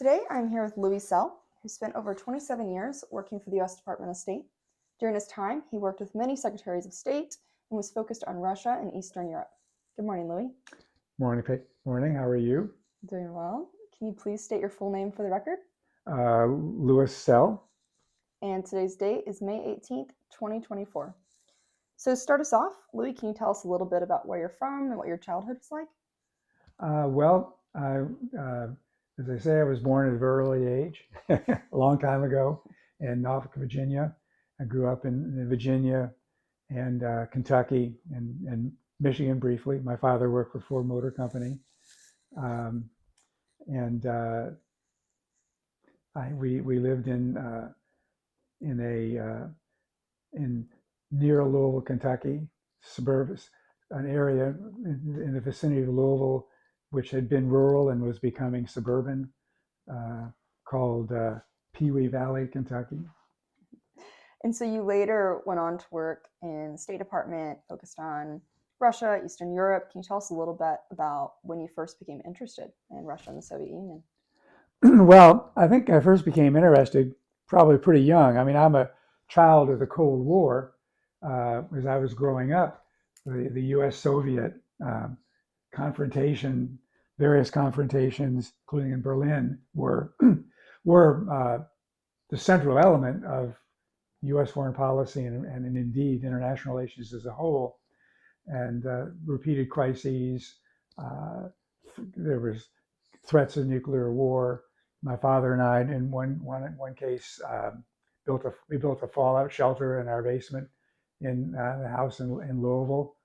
Today, I'm here with Louie, who spent over 27 years working for the U.S. Department of State. During his time, he worked with many secretaries of state and was focused on Russia and Eastern Europe. Good morning, Louie. Morning, Morning. How are you? Doing well. Can you please state your full name for the record? Louis Sell. And today's date is May 18th, 2024. So to start us off, Louie, can you tell us a little bit about where you're from and what your childhood was like? As I say, I was born at a very early age, a long time ago in Norfolk, Virginia. I grew up in Virginia and Kentucky and Michigan briefly. My father worked for Ford Motor Company. We lived in near Louisville, Kentucky, an area in the vicinity of Louisville, which had been rural and was becoming suburban, called Pewee Valley, Kentucky. And so you later went on to work in the State Department, focused on Russia, Eastern Europe. Can you tell us a little bit about when you first became interested in Russia and the Soviet Union? Well, I think I first became interested probably pretty young. I mean, I'm a child of the Cold War. As I was growing up, the U.S.-Soviet various confrontations, including in Berlin, were the central element of U.S. foreign policy and indeed international relations as a whole. And repeated crises. There was threats of nuclear war. My father and I, in one case, we built a fallout shelter in our basement in the house in Louisville.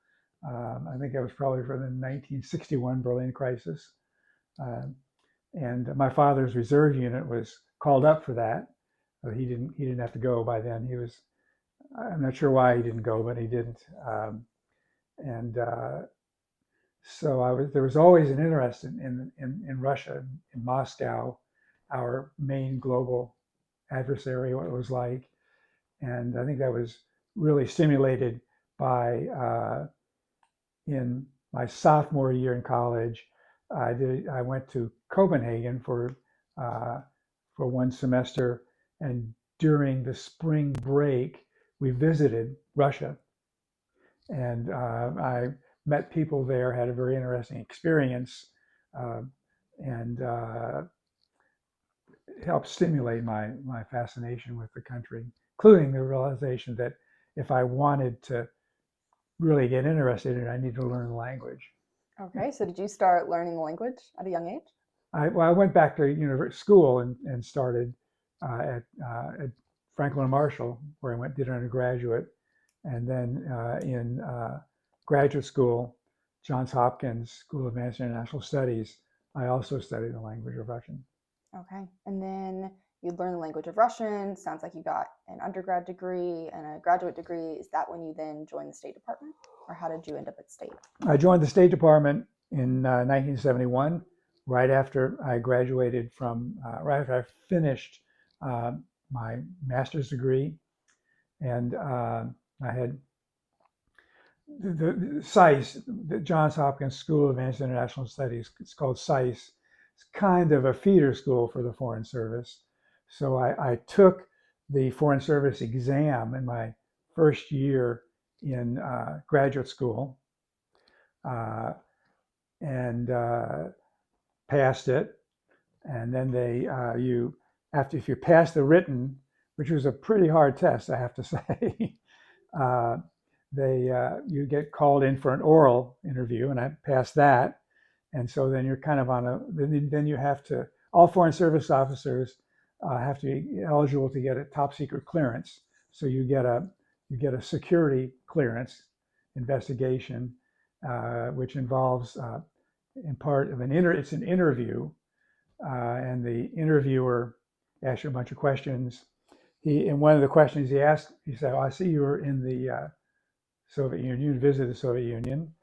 I think that was probably for the 1961 Berlin crisis. And my father's reserve unit was called up for that. He didn't have to go by then. I'm not sure why he didn't go, but he didn't. So there was always an interest in Russia, in Moscow, our main global adversary, what it was like. And I think that was really stimulated by in my sophomore year in college. I went to Copenhagen for one semester, and during the spring break, we visited Russia, and I met people there, had a very interesting experience, and helped stimulate my fascination with the country, including the realization that if I wanted to really get interested in it, I needed to learn the language. Okay, so did you start learning the language at a young age? I went back to school and started at Franklin Marshall, where I did undergraduate, and then in graduate school, Johns Hopkins School of Advanced International Studies, I also studied the language of Russian. Okay, and then you learned the language of Russian. Sounds like you got an undergrad degree and a graduate degree. Is that when you then joined the State Department, or how did you end up at State? I joined the State Department in 1971, right after I graduated right after I finished my master's degree, and I had the SAIS, the Johns Hopkins School of Advanced International Studies. It's called SAIS. It's kind of a feeder school for the Foreign Service. So I took the Foreign Service exam in my first year in graduate school and passed it. And then if you pass the written, which was a pretty hard test, I have to say, you get called in for an oral interview, and I passed that. And so then you're kind of then you have to, all Foreign Service officers have to be eligible to get a top secret clearance. So you get a security clearance investigation, which involves in part of it's an interview, and the interviewer asks you a bunch of questions. In one of the questions he asked, he said, "Oh, I see you were in the Soviet Union. You visited the Soviet Union."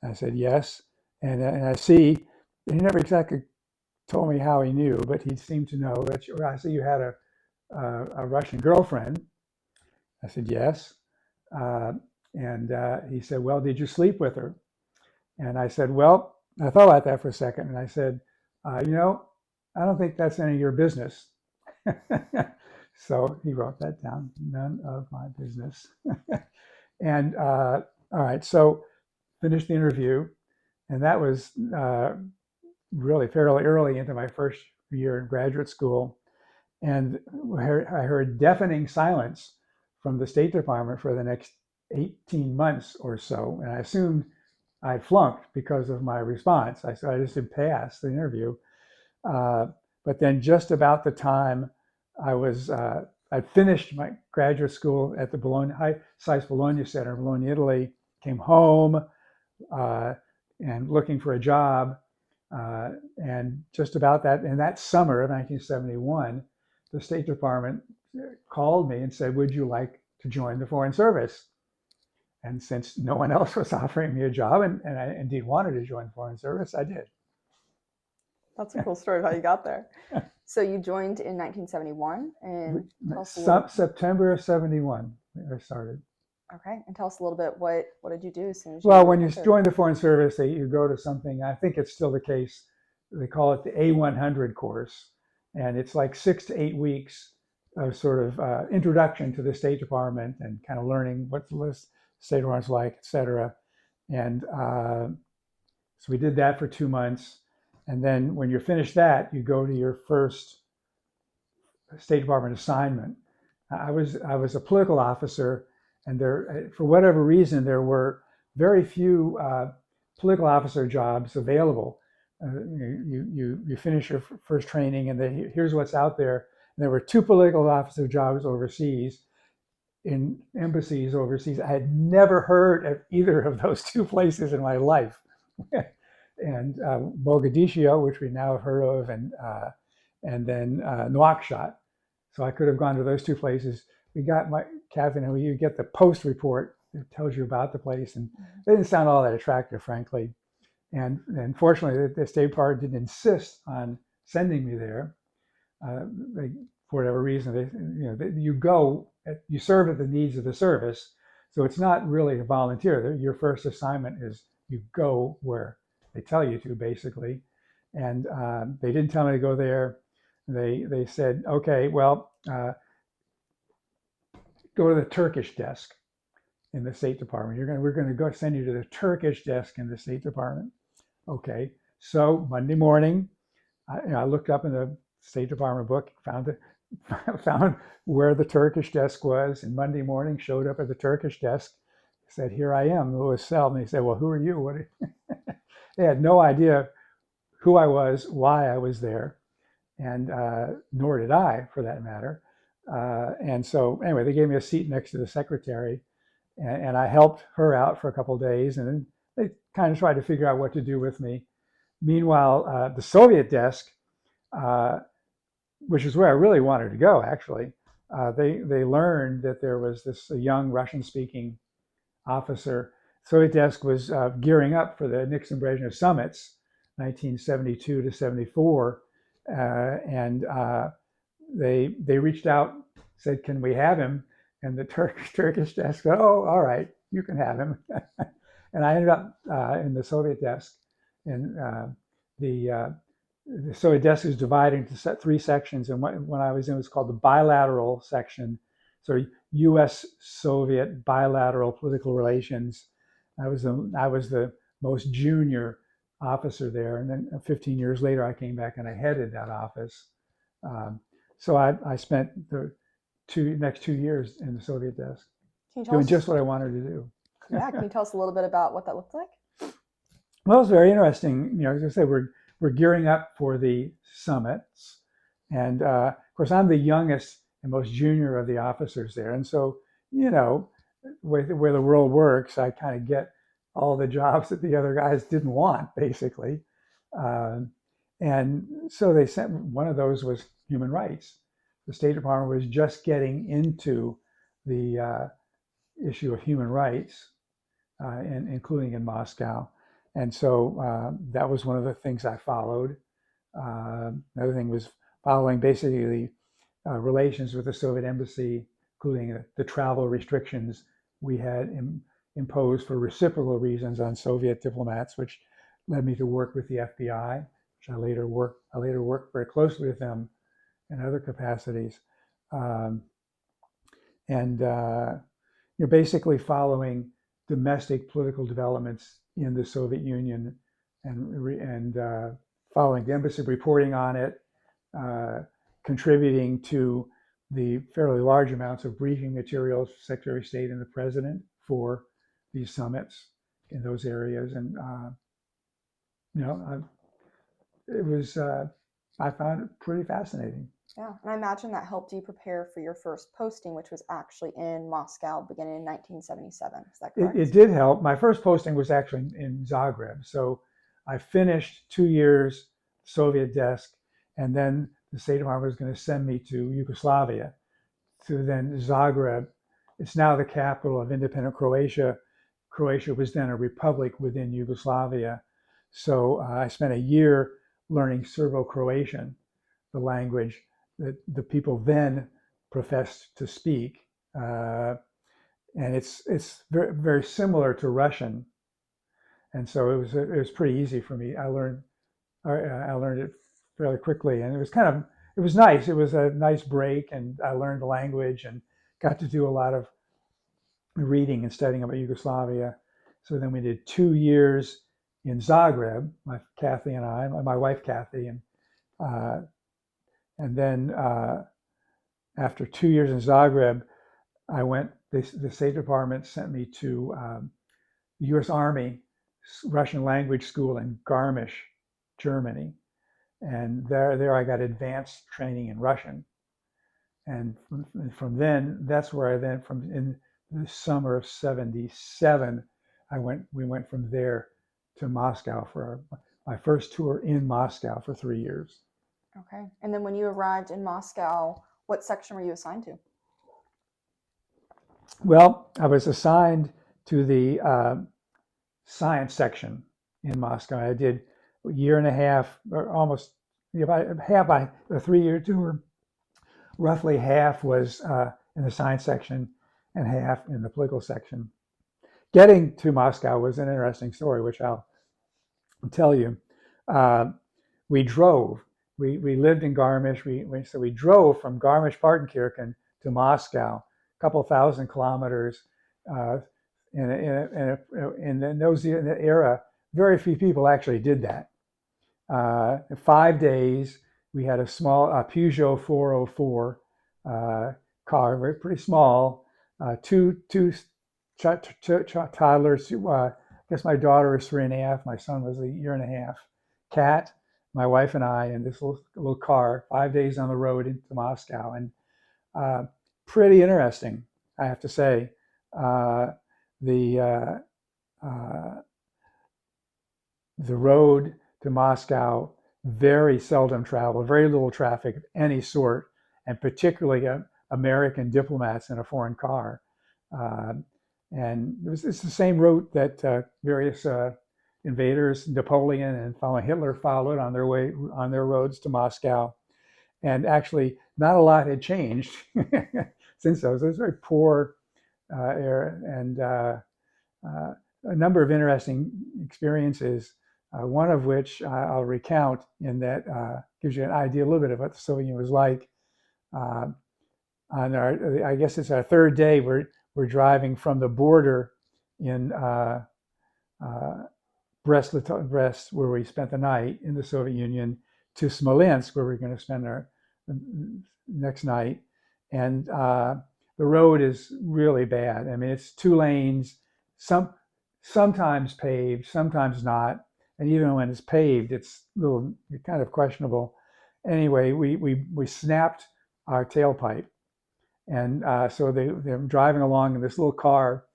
And I said, "Yes." And I see, he never exactly told me how he knew, but he seemed to know that I see you had a Russian girlfriend. I said, "Yes." And he said, "Well, did you sleep with her?" And I said, "Well," I thought about that for a second, and I said, I don't think that's any of your business. So he wrote that down, none of my business. And all right, so finished the interview, and that was really fairly early into my first year in graduate school. And I heard deafening silence from the State Department for the next 18 months or so. And I assumed I'd flunked because of my response. So I just didn't pass the interview. Uh, but then just about the time I'd finished my graduate school at the Bologna, High Science Bologna Center in Bologna, Italy, came home and looking for a job. And just about that, in that summer of 1971, the State Department called me and said, would you like to join the Foreign Service? And since no one else was offering me a job, and I indeed wanted to join the Foreign Service, I did. That's a cool story of how you got there. So you joined in 1971, and tell us September of 71, I started. Okay, and tell us a little bit, what did you do as soon as you Well, when you entered? join the Foreign Service, you go to something, I think it's still the case, they call it the A100 course. And it's like 6 to 8 weeks of sort of introduction to the State Department and kind of learning what the State Department's like, et cetera. And so we did that for 2 months. And then when you're finished that, you go to your first State Department assignment. I was a political officer, and there, for whatever reason, there were very few political officer jobs available. You finish your first training, and then here's what's out there. And there were 2 political officer jobs overseas, in embassies overseas. I had never heard of either of those 2 places in my life. And Mogadishu, which we now have heard of, and then Nouakchott. So I could have gone to those 2 places. We got Catherine, you get the post report that tells you about the place, and they didn't sound all that attractive, frankly. And fortunately, the State Department didn't insist on sending me there. For whatever reason, you serve at the needs of the service. So it's not really a volunteer. Your first assignment is you go where they tell you to, basically. And they didn't tell me to go there. They said, okay, well, go to the Turkish desk in the State Department. We're going to go send you to the Turkish desk in the State Department. Okay. So Monday morning, I looked up in the State Department book, found where the Turkish desk was, and Monday morning showed up at the Turkish desk. Said, "Here I am, Louis Self." And they said, "Well, who are you?" They had no idea who I was, why I was there, and nor did I, for that matter. And so anyway, they gave me a seat next to the secretary, and I helped her out for a couple of days, and then they kind of tried to figure out what to do with me. Meanwhile, the Soviet desk, which is where I really wanted to go, actually, they learned that there was this young Russian-speaking officer. Soviet desk was gearing up for the Nixon-Brezhnev summits, 1972 to 74, and they reached out, said, "Can we have him?" And the Turkish desk said, "Oh, all right, you can have him." And I ended up in the Soviet desk, and the Soviet desk is divided into 3 sections, and when I was in, it was called the bilateral section. So U.S.-Soviet bilateral political relations. I was the most junior officer there, and then 15 years later, I came back and I headed that office. So I spent the next 2 years in the Soviet desk, doing just what I wanted to do. Yeah, can you tell us a little bit about what that looked like? Well, it's very interesting. As I say, we're gearing up for the summits, and of course, I'm the youngest and most junior of the officers there, and so where the world works, I kind of get all the jobs that the other guys didn't want, basically. And so they sent, one of those was human rights. The State Department was just getting into the issue of human rights, including in Moscow. And so that was one of the things I followed. Another thing was following basically the relations with the Soviet embassy, including the travel restrictions we had imposed for reciprocal reasons on Soviet diplomats, which led me to work with the FBI, which I later worked very closely with them in other capacities, and basically following domestic political developments in the Soviet Union, and following the embassy, reporting on it, contributing to the fairly large amounts of briefing materials, Secretary of State and the President, for these summits in those areas. And it was I found it pretty fascinating. Yeah, and I imagine that helped you prepare for your first posting, which was actually in Moscow beginning in 1977. Is that correct? It did help. My first posting was actually in Zagreb. So I finished 2 years Soviet desk, and then the State Department was going to send me to Yugoslavia, to then Zagreb. It's now the capital of independent Croatia. Croatia was then a republic within Yugoslavia. So I spent a year learning Serbo-Croatian, the language that the people then professed to speak. And it's very, very similar to Russian. And so it was pretty easy for me. I learned it fairly quickly, and it was nice. It was a nice break, and I learned the language and got to do a lot of reading and studying about Yugoslavia. So then we did 2 years in Zagreb, Kathy and I, my wife Kathy, and then after 2 years in Zagreb, I went. The State Department sent me to the U.S. Army Russian language school in Garmisch, Germany, and there I got advanced training in Russian. And from then, that's where I then, from in the summer of '77, we went from there to Moscow for my first tour in Moscow for 3 years. Okay. And then when you arrived in Moscow, what section were you assigned to? Well, I was assigned to the science section in Moscow. I did a year and a half, or almost half by a 3-year tour. Roughly half was in the science section and half in the political section. Getting to Moscow was an interesting story, which I'll tell you. We drove. We lived in Garmisch. So we drove from Garmisch-Partenkirchen to Moscow, a couple thousand kilometers. In that era, very few people actually did that. 5 days, we had a small Peugeot 404 car, pretty small. Two toddlers. I guess my daughter was 3.5. My son was 1.5 years. Kat, my wife, and I in this little car. 5 days on the road into Moscow, and pretty interesting, I have to say. The road to Moscow, very seldom traveled, very little traffic of any sort, and particularly American diplomats in a foreign car. And it's the same route that various invaders, Napoleon and following Hitler, followed on their roads to Moscow. And actually, not a lot had changed since those. It was a very poor era, and a number of interesting experiences. One of which I'll recount, in that gives you an idea a little bit of what the Soviet Union was like. I guess it's our third day. We're driving from the border in Brest, where we spent the night in the Soviet Union, to Smolensk, where we're going to spend our next night. And the road is really bad. I mean, it's 2 lanes, sometimes paved, sometimes not. And even when it's paved, it's kind of questionable. Anyway, we snapped our tailpipe. And so they're driving along in this little car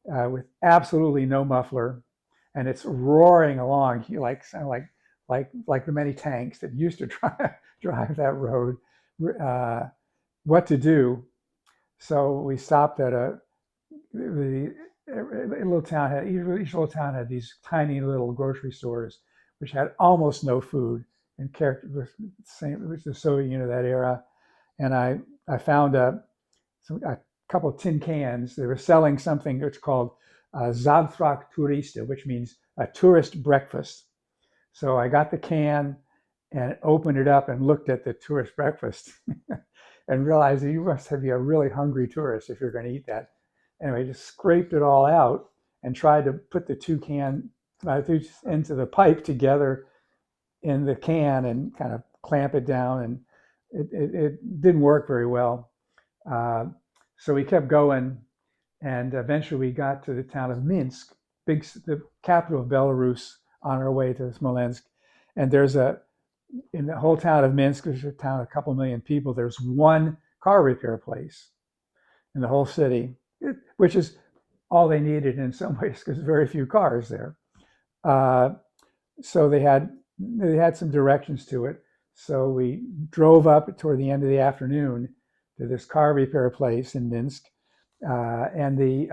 with absolutely no muffler, and it's roaring along like the many tanks that used to drive that road. What to do? So we stopped at a little town. Each little town had these tiny little grocery stores, which had almost no food, and character was the same. It was the Soviet Union of that era. And I found a couple of tin cans. They were selling something that's called Zavtrak Turista, which means a tourist breakfast. So I got the can, and opened it up and looked at the tourist breakfast and realized that you must be a really hungry tourist if you're going to eat that. Anyway, just scraped it all out and tried to put the two ends of the pipe together in the can and kind of clamp it down, and it didn't work very well. So we kept going, and eventually we got to the town of Minsk, the capital of Belarus, on our way to Smolensk. And in the whole town of Minsk, which is a town of a couple million people, there's one car repair place in the whole city, which is all they needed in some ways because very few cars there. So they had some directions to it. So we drove up toward the end of the afternoon to this car repair place in Minsk. And it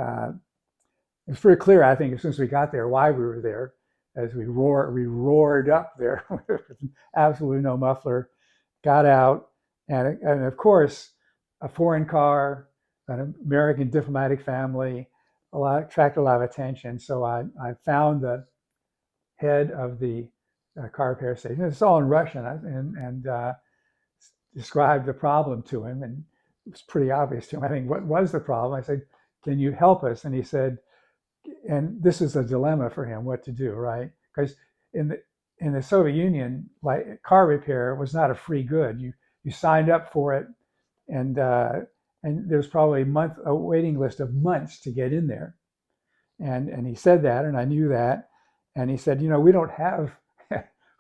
was pretty clear, I think, as soon as we got there, why we were there. As we roared up there with absolutely no muffler, got out, and of course, a foreign car, an American diplomatic family, attracted a lot of attention. So I found the head of the car repair station. It's all in Russian, and described the problem to him, and it was pretty obvious to him. I think, what was the problem? I said, "Can you help us?" And he said, and this is a dilemma for him, what to do, right? Because in the Soviet Union, like, car repair was not a free good. You signed up for it, and there's probably a waiting list of months to get in there. And he said that, and I knew that. And he said, we don't have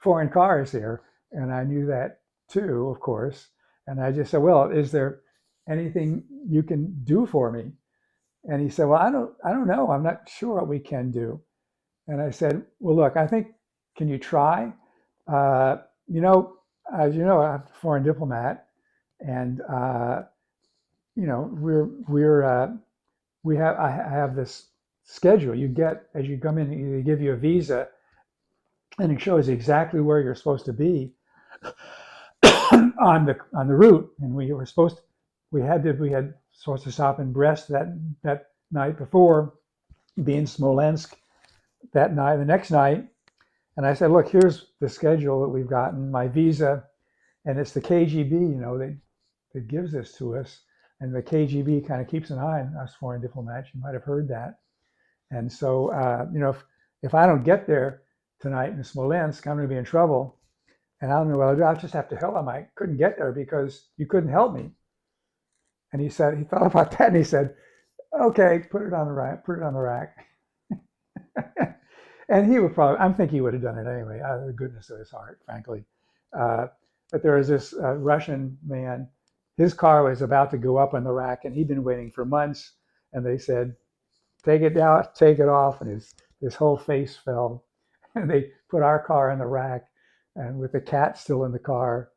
foreign cars here, and I knew that too, of course. And I just said, well, is there anything you can do for me? And he said, well, I don't know. I'm not sure what we can do. And I said, well, look, I think, can you try? As you know, I'm a foreign diplomat, and I have this schedule you get as you come in. They give you a visa, and it shows exactly where you're supposed to be on the route. And we had supposed to stop in Brest that night before, be in Smolensk that night, the next night. And I said, look, here's the schedule that we've gotten, my visa, and it's the KGB, that gives this to us. And the KGB kind of keeps an eye on us foreign diplomats. You might have heard that. And so, if I don't get there tonight in Smolensk, I'm going to be in trouble. And I don't know what I'll do. I'll just have to help him. I couldn't get there because you couldn't help me. And he said, he thought about that, and he said, okay, put it on the rack. And he would I think he would have done it anyway, out of the goodness of his heart, frankly. But there was this Russian man, his car was about to go up on the rack, and he'd been waiting for months. And they said, take it down, take it off. And his whole face fell. And they put our car in the rack, and with the cat still in the car,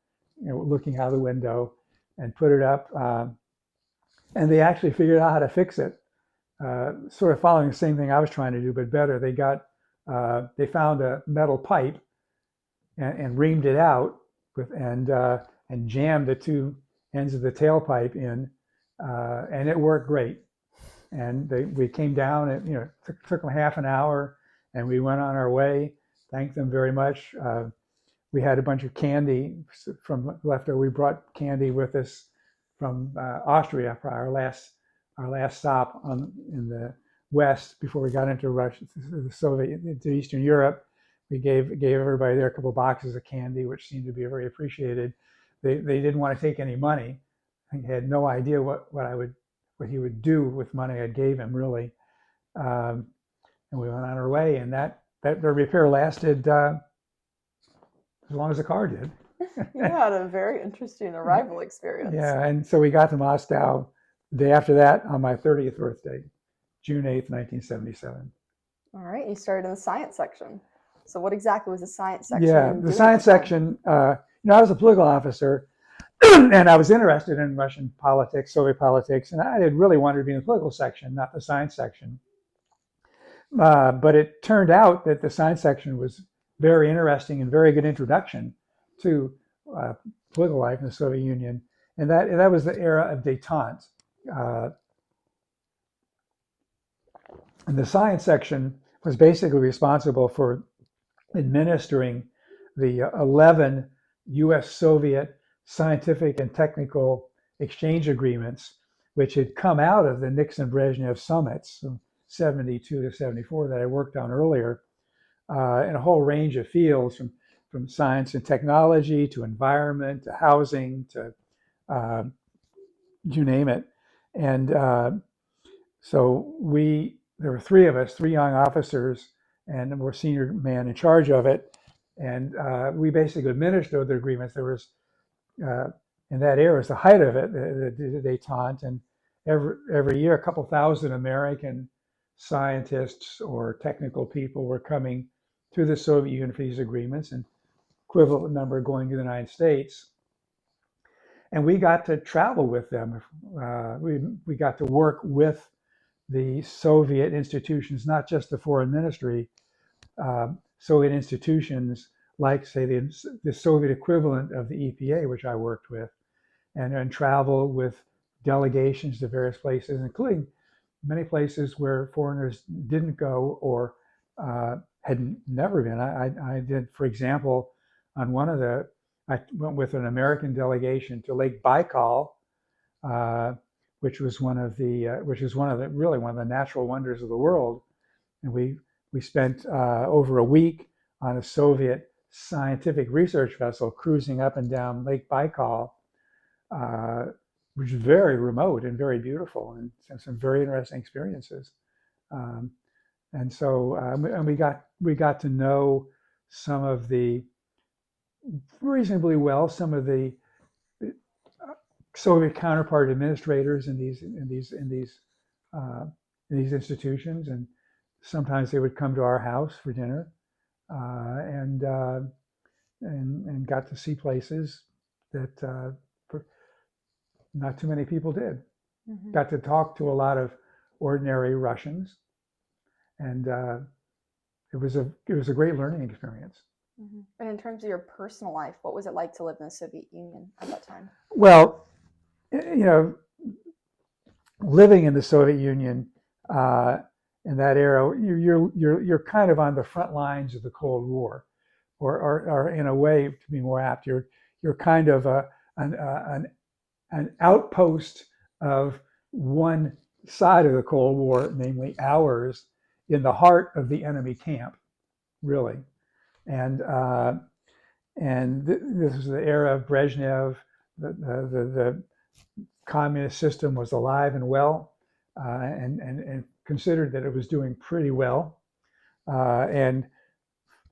looking out the window, and put it up. And they actually figured out how to fix it, sort of following the same thing I was trying to do, but better. They found a metal pipe and reamed it out and jammed the two ends of the tailpipe in, and it worked great. And we came down, and took them half an hour, and we went on our way. Thanked them very much. We had a bunch of candy from left over. We brought candy with us from Austria for our last stop in the West before we got into Russia, into Eastern Europe. We gave everybody there a couple of boxes of candy, which seemed to be very appreciated. They didn't want to take any money. I had no idea what he would do with money I gave him, really. And we went on our way, and that repair lasted as long as the car did. You had a very interesting arrival experience. Yeah, and so we got to Moscow the day after that on my 30th birthday, June 8th, 1977. All right, you started in the science section. So what exactly was the science section? Yeah, the science section, I was a political officer, and I was interested in Russian politics, Soviet politics, and I had really wanted to be in the political section, not the science section. But it turned out that the science section was very interesting and very good introduction to political life in the Soviet Union, and that was the era of détente. And the science section was basically responsible for administering the 11 U.S.-Soviet scientific and technical exchange agreements, which had come out of the Nixon-Brezhnev summits from 72 to 74 that I worked on earlier, in a whole range of fields, from science and technology to environment to housing to uh, you name it. And so there were three of us, three young officers, and we're senior man in charge of it. And we basically administered the agreements. There was, in that era, was the height of it, the détente. And every year, a couple thousand American scientists or technical people were coming to the Soviet Union for these agreements, and equivalent number going to the United States. And we got to travel with them. We got to work with the Soviet institutions, not just the foreign ministry, Soviet institutions like, say, the Soviet equivalent of the EPA, which I worked with, and travel with delegations to various places, including many places where foreigners didn't go or had never been. I did, for example, I went with an American delegation to Lake Baikal, which is one of the natural wonders of the world. And we spent over a week on a Soviet scientific research vessel cruising up and down Lake Baikal, which is very remote and very beautiful, and some very interesting experiences. And so we got to know some of the some of the Soviet counterpart administrators in these institutions, and sometimes they would come to our house for dinner, and got to see places that not too many people did. Mm-hmm. Got to talk to a lot of ordinary Russians, and it was a great learning experience. Mm-hmm. And in terms of your personal life, what was it like to live in the Soviet Union at that time? Well, living in the Soviet Union in that era, you're kind of on the front lines of the Cold War, or in a way, to be more apt, you're kind of an outpost of one side of the Cold War, namely ours, in the heart of the enemy camp, really. And this was the era of Brezhnev. The communist system was alive and well, and considered that it was doing pretty well. And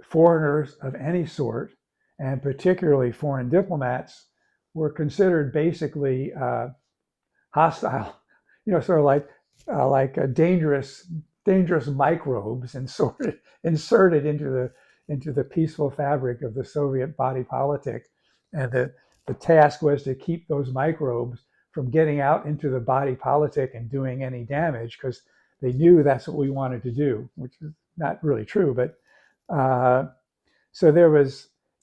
foreigners of any sort, and particularly foreign diplomats, were considered basically hostile, sort of like dangerous microbes, and sort of inserted into the peaceful fabric of the Soviet body politic. And the task was to keep those microbes from getting out into the body politic and doing any damage, because they knew that's what we wanted to do, which is not really true. But so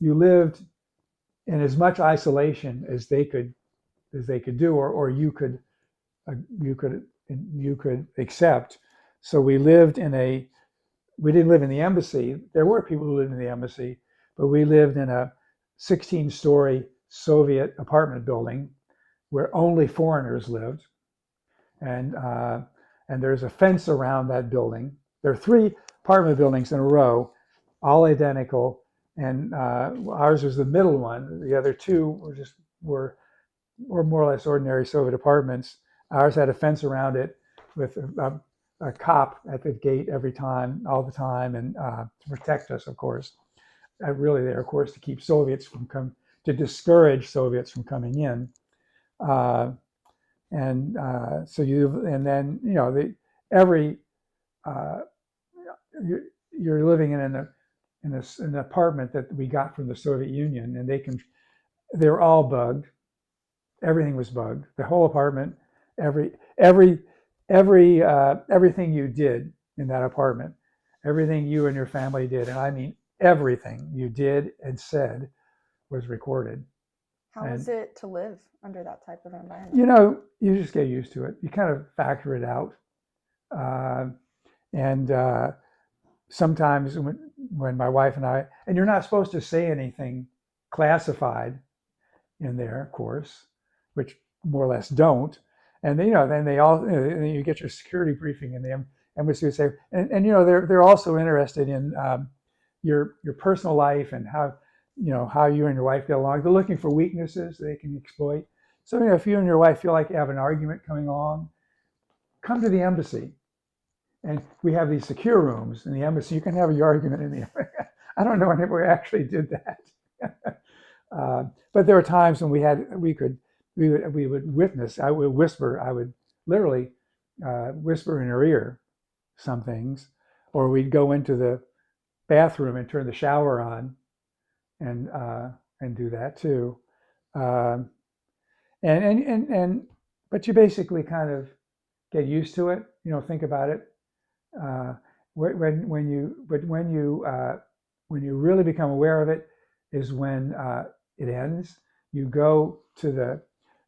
you lived in as much isolation as they could do, or you could accept. So we didn't live in the embassy. There were people who lived in the embassy, but we lived in a 16-story Soviet apartment building where only foreigners lived, and there's a fence around that building. There are 3 apartment buildings in a row, all identical, and ours was the middle one. The other 2 were more or less ordinary Soviet apartments. Ours had a fence around it with a cop at the gate all the time, and to protect us, of course. Really there, of course, to keep Soviets to discourage Soviets from coming in. You're living in an apartment that we got from the Soviet Union, and they were all bugged. Everything was bugged. The whole apartment, everything you did in that apartment, everything you and your family did, and I mean everything you did and said, was recorded. How was it to live under that type of environment? You just get used to it. You kind of factor it out. Sometimes when my wife and you're not supposed to say anything classified in there, of course, which more or less don't. And then, you know, then they all, you get your security briefing, and the embassy would say, and you know, they're also interested in your personal life and how, you know, how you and your wife get along. They're looking for weaknesses they can exploit. So, you know, if you and your wife feel like you have an argument coming along, come to the embassy. And we have these secure rooms in the embassy. You can have your argument in the. I don't know if we actually did that, but there were times when we would witness. I would whisper. I would literally whisper in her ear some things, or we'd go into the bathroom and turn the shower on, and do that too. But you basically kind of get used to it. You know, think about it. When you really become aware of it is when it ends. You go to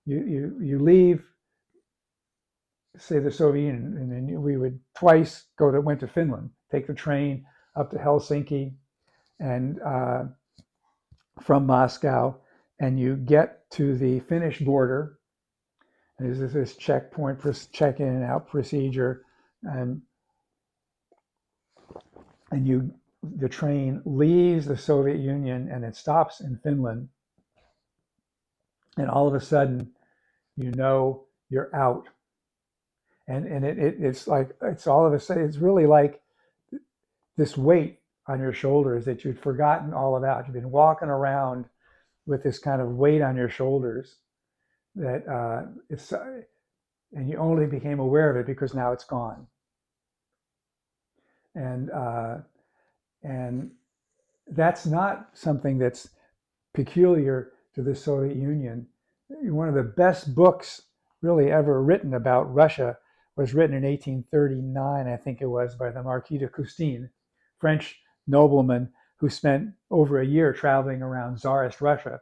you leave, say, the Soviet Union, and then we would twice went to Finland, take the train up to Helsinki, and from Moscow, and you get to the Finnish border. And there's this checkpoint for check-in and out procedure, and the train leaves the Soviet Union and it stops in Finland, and all of a sudden, you know, you're out, and it's like, it's all of a sudden, it's really like this weight on your shoulders that you'd forgotten all about. You've been walking around with this kind of weight on your shoulders that and you only became aware of it because now it's gone. And that's not something that's peculiar to the Soviet Union. One of the best books really ever written about Russia was written in 1839, I think it was, by the Marquis de Custine, French nobleman who spent over a year traveling around Tsarist Russia.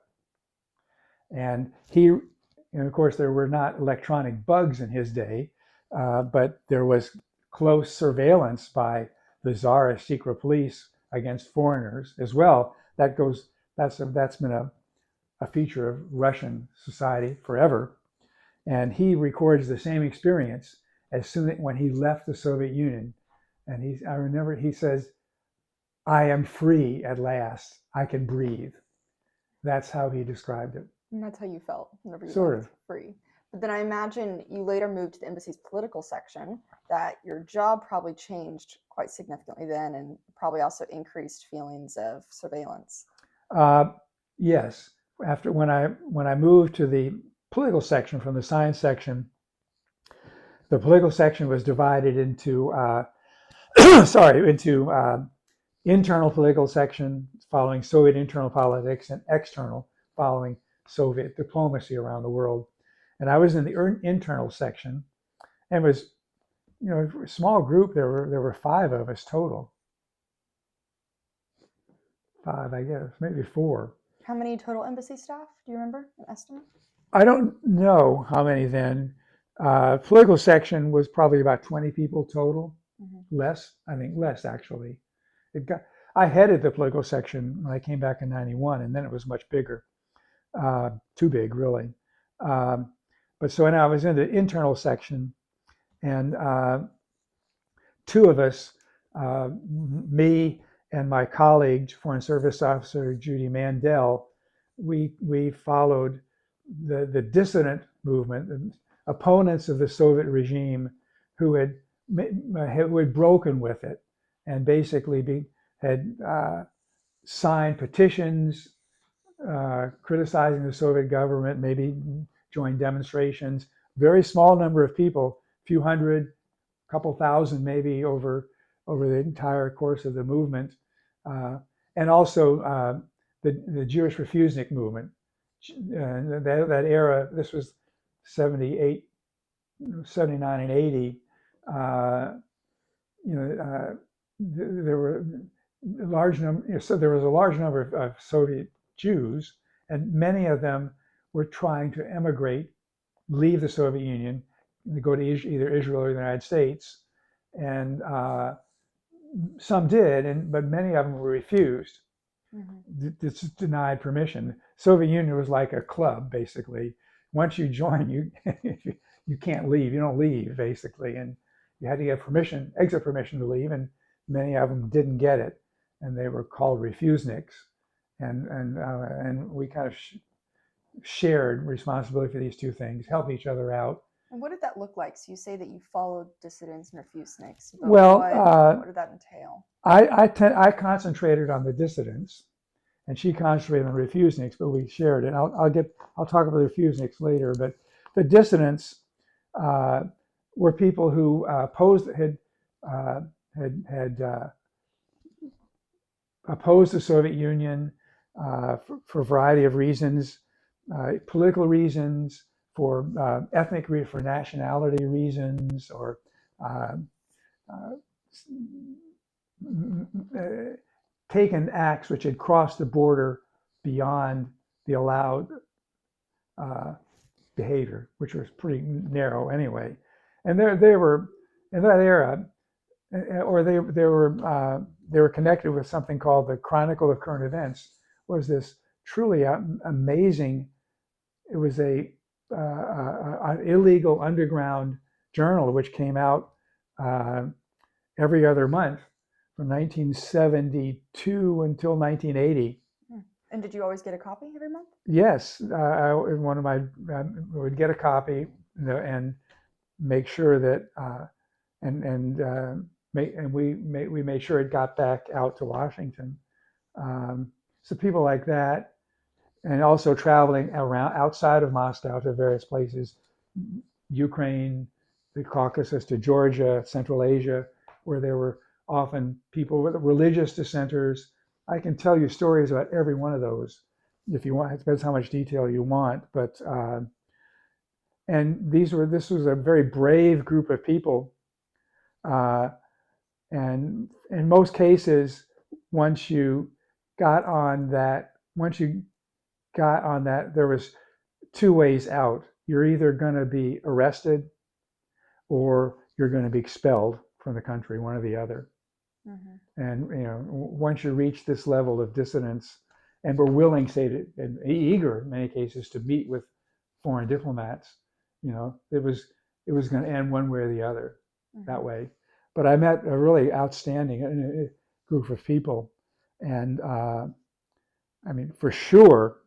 And of course, there were not electronic bugs in his day, but there was close surveillance by the Tsarist secret police against foreigners as well. That's been a feature of Russian society forever. And he records the same experience when he left the Soviet Union. And I remember he says, "I am free at last. I can breathe." That's how he described it. And that's how you felt whenever you Sort left, of. free. But then I imagine you later moved to the embassy's political section, that your job probably changed quite significantly then, and probably also increased feelings of surveillance. Yes. After when I moved to the political section from the science section, the political section was divided into internal political section following Soviet internal politics, and external following Soviet diplomacy around the world. And I was in the internal section, and it was, you know, a small group. There were 5 of us total. 5, I guess, maybe 4. How many total embassy staff? Do you remember an estimate? I don't know how many then. Political section was probably about 20 people total. Mm-hmm. I think less actually. I headed the political section when I came back in '91, and then it was much bigger. Too big, really. But so now I was in the internal section, and 2 of us, me and my colleague, Foreign Service Officer Judy Mandel, we followed the dissident movement, opponents of the Soviet regime who had broken with it, and basically had signed petitions criticizing the Soviet government, maybe joined demonstrations. Very small number of people, few hundred, couple thousand maybe over the entire course of the movement. And also the Jewish Refusenik movement. That era, this was 78, 79 and 80. There were large number. So there was a large number of Soviet Jews, and many of them were trying to emigrate, leave the Soviet Union, and go to either Israel or the United States, and some did, but many of them were refused. It's denied permission. Soviet Union was like a club, basically. Once you join, you can't leave. You don't leave, basically, and you had to get permission, exit permission to leave, and many of them didn't get it, and they were called refuseniks, and we kind of shared responsibility for these two things, help each other out. And what did that look like? So you say that you followed dissidents and refuseniks. But Well, what did that entail? I concentrated on the dissidents, and she concentrated on the refuseniks, but we shared it. I'll talk about the refuseniks later. But the dissidents were people who had opposed the Soviet Union for a variety of reasons, political reasons, for ethnic, for nationality reasons, or taken acts which had crossed the border beyond the allowed behavior, which was pretty narrow anyway. And they were in that era, or they were connected with something called the Chronicle of Current Events. Was this truly amazing? It was an illegal underground journal which came out every other month from 1972 until 1980. And did you always get a copy every month? Yes, one of my would get a copy, and make sure that we made sure it got back out to Washington. So people like that, and also traveling around outside of Moscow to various places, Ukraine, the Caucasus, to Georgia, Central Asia, where there were often people with religious dissenters. I can tell you stories about every one of those if you want. It depends how much detail you want, but and this was a very brave group of people, and in most cases, once you got on that, there was two ways out. You're either going to be arrested, or you're going to be expelled from the country, one or the other. And once you reach this level of dissidence, and were willing, and eager in many cases, to meet with foreign diplomats, it was going to end one way or the other that way. But I met a really outstanding group of people, and I mean, for sure,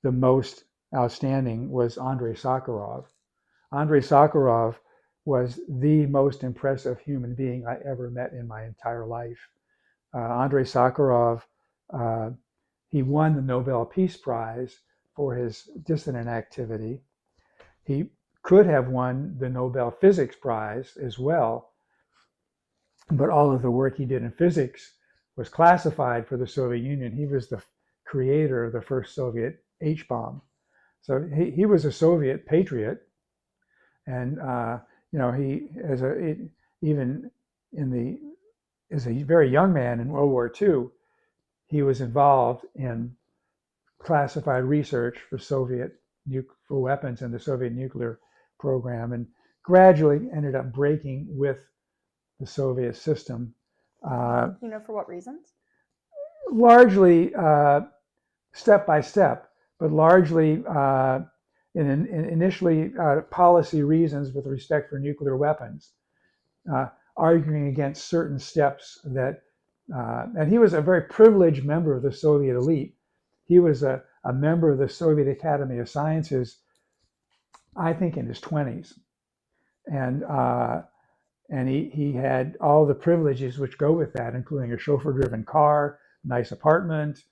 the most outstanding was Andrei Sakharov. Andrei Sakharov was the most impressive human being I ever met in my entire life. Andrei Sakharov, he won the Nobel Peace Prize for his dissident activity. He could have won the Nobel Physics Prize as well, but all of the work he did in physics was classified for the Soviet Union. He was the creator of the first Soviet H-bomb. So he was a Soviet patriot, and he as a very young man in World War II, he was involved in classified research for for weapons in the Soviet nuclear program, and gradually ended up breaking with the Soviet system. For what reasons? Largely step by step, but largely initially policy reasons with respect for nuclear weapons, arguing against certain steps that, and he was a very privileged member of the Soviet elite. He was a member of the Soviet Academy of Sciences, I think in his 20s. And he had all the privileges which go with that, including a chauffeur-driven car, nice apartment,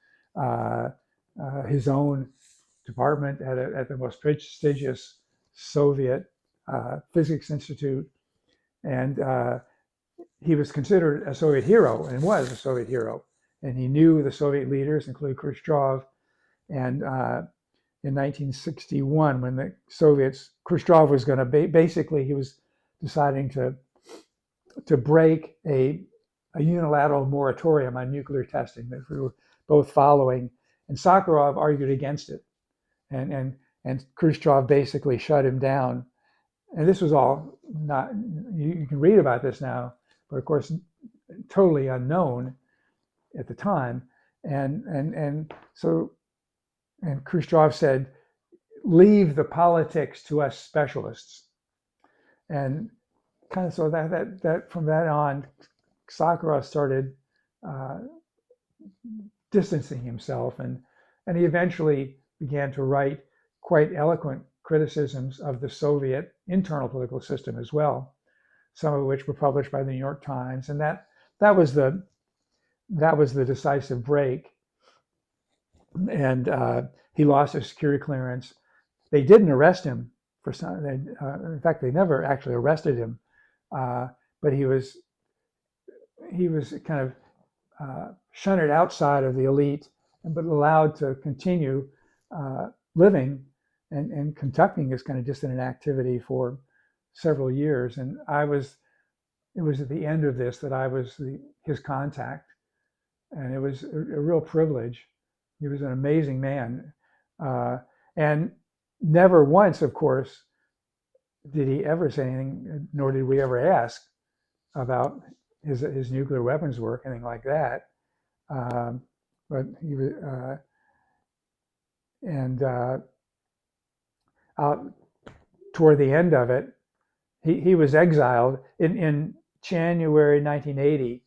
his own department at the most prestigious Soviet Physics Institute. And he was considered a Soviet hero, and was a Soviet hero. And he knew the Soviet leaders, including Khrushchev. And in 1961, when the Soviets, Khrushchev was going to basically, he was deciding to break a unilateral moratorium on nuclear testing that we were both following. And Sakharov argued against it. And Khrushchev basically shut him down. And this was all not, you can read about this now, but of course, totally unknown at the time. And so, and Khrushchev said, leave the politics to us specialists. And kind of so that from that on, Sakharov started distancing himself, and he eventually began to write quite eloquent criticisms of the Soviet internal political system as well, some of which were published by the New York Times, and that was the decisive break. And he lost his security clearance. They didn't arrest him for some. In fact, they never actually arrested him, but he was kind of shunted outside of the elite, but allowed to continue living and conducting this kind of dissident activity for several years. And it was at the end of this that I was his contact, and it was a real privilege. He was an amazing man, and never once, of course, did he ever say anything, nor did we ever ask about his nuclear weapons work, anything like that. But he was, and toward the end of it, he was exiled in January 1980.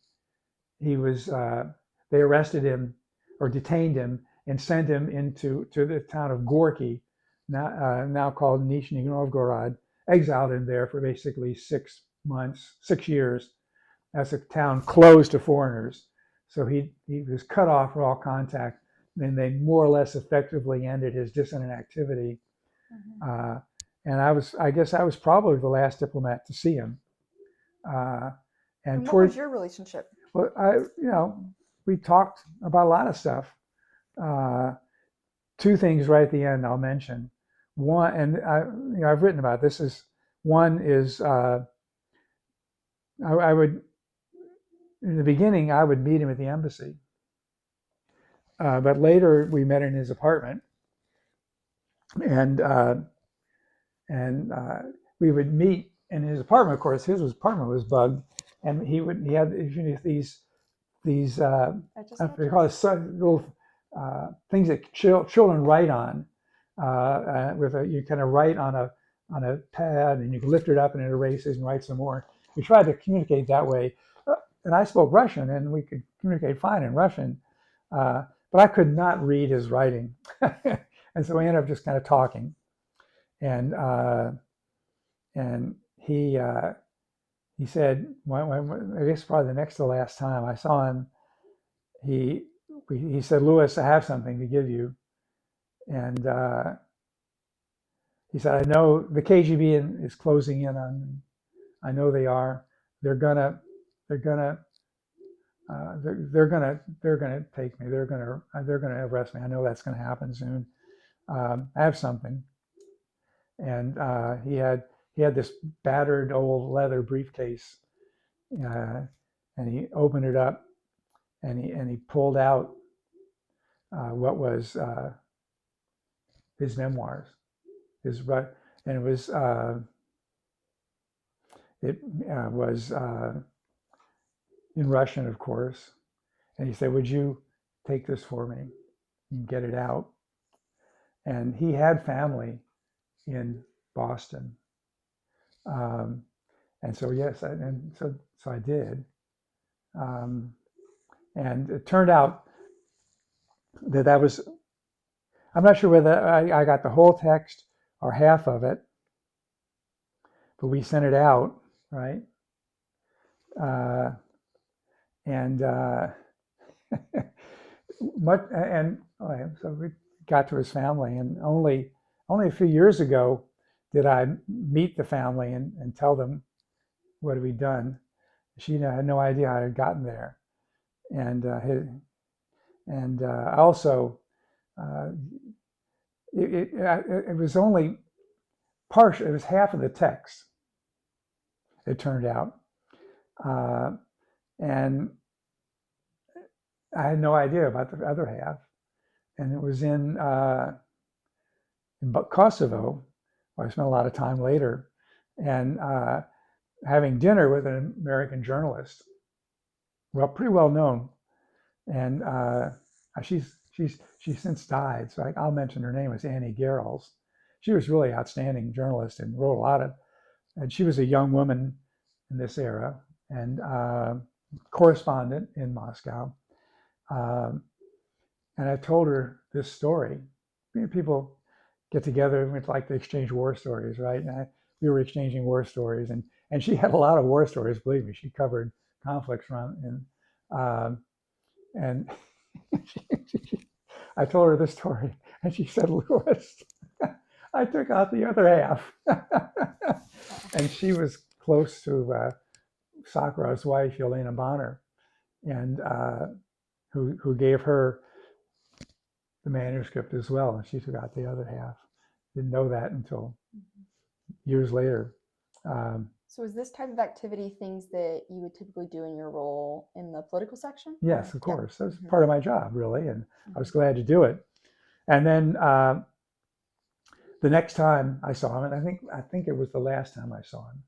He was they arrested him or detained him and sent him to the town of Gorky, now called Nizhny Novgorod, exiled him there for basically 6 months, 6 years, as a town closed to foreigners. So he was cut off from all contact. Then they more or less effectively ended his dissident activity. Mm-hmm. And I guess I was probably the last diplomat to see him. And what was your relationship? Well, we talked about a lot of stuff. Two things right at the end I'll mention. One, and I've written about this. One is I would, in the beginning, I would meet him at the embassy, but later we met in his apartment, and we would meet in his apartment. Of course, his apartment was bugged, and he had these they call it little things that children write on. You kind of write on a pad, and you can lift it up and it erases and write some more. We tried to communicate that way, and I spoke Russian, and we could communicate fine in Russian, but I could not read his writing, and so we ended up just kind of talking, and he said, I guess probably the next to last time I saw him, he said, "Louis, I have something to give you," and he said, "I know the KGB is closing in on me. I know they are. They're gonna take me. They're gonna arrest me. I know that's gonna happen soon. I have something." And he had this battered old leather briefcase, and he opened it up, and he pulled out what was his memoirs, and it was in Russian, of course. And he said, "Would you take this for me and get it out?" And he had family in Boston, and so yes, so I did, and it turned out that was, I'm not sure whether I got the whole text or half of it, but we sent it out, right? So we got to his family, and only a few years ago did I meet the family and tell them what had we done. She had no idea how I had gotten there, and also it was only partial. It was half of the text, it turned out, and I had no idea about the other half. And it was in Kosovo, where I spent a lot of time later, and having dinner with an American journalist, pretty well known, and She's since died, so I'll mention her name. Is Annie Garrels. She was really outstanding journalist and wrote a lot of. And she was a young woman in this era and correspondent in Moscow. Um, and I told her this story. People get together and like to exchange war stories, right? And we were exchanging war stories, and she had a lot of war stories. Believe me, she covered conflicts around and I told her this story, and she said, "Louis, I took out the other half." And she was close to Sakharov's wife, Yelena Bonner, and who gave her the manuscript as well, and she took out the other half. Didn't know that until years later. So is this type of activity things that you would typically do in your role in the political section? Yes, of course. That was part of my job, really, and I was glad to do it. And then the next time I saw him, and I think it was the last time I saw him,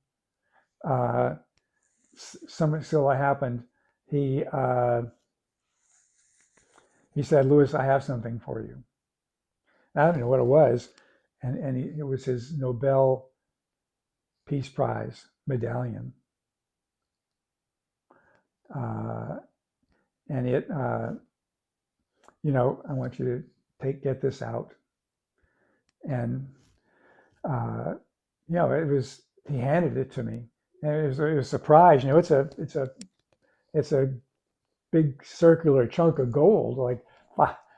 something still happened. He said, "Louis, I have something for you." And I don't know what it was, and it was his Nobel Peace Prize medallion. And it, I want you to get this out. And, he handed it to me, and it was a surprise. It's a big circular chunk of gold, like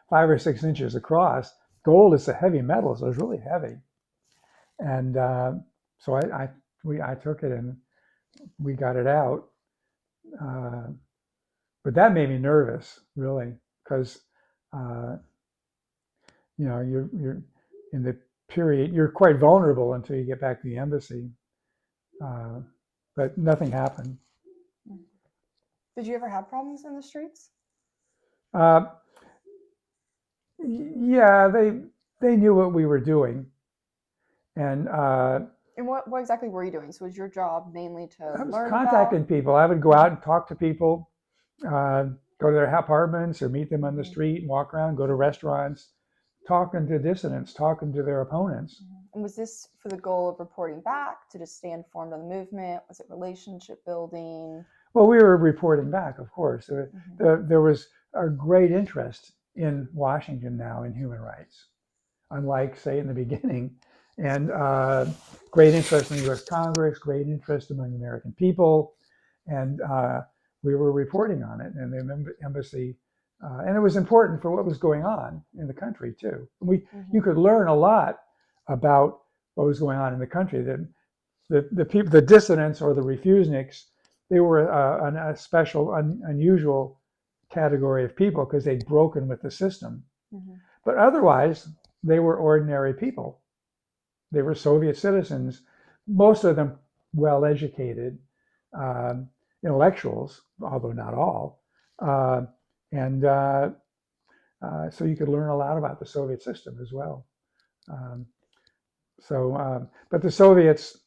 5 or 6 inches across. Gold is a heavy metal, so it's really heavy. And so I took it and we got it out. But that made me nervous, really, because you're in the period, you're quite vulnerable until you get back to the embassy. But nothing happened. Did you ever have problems in the streets? Yeah, they knew what we were doing, and what exactly were you doing? So was your job mainly to I was learn contacting people. I would go out and talk to people, go to their apartments or meet them on the street and walk around, go to restaurants, talking to dissidents, talking to their opponents. And was this for the goal of reporting back, to just stay informed on the movement? Was it relationship building? Well, we were reporting back, of course. There was a great interest in Washington now in human rights, unlike, say, in the beginning. And great interest in the U.S. Congress, great interest among the American people. And we were reporting on it. And the embassy, and it was important for what was going on in the country, too. You could learn a lot about what was going on in the country. The people, the dissidents or the refuseniks, they were a special, unusual category of people because they'd broken with the system. But otherwise, they were ordinary people. They were Soviet citizens, most of them well-educated, intellectuals, although not all. So you could learn a lot about the Soviet system as well. But the Soviets,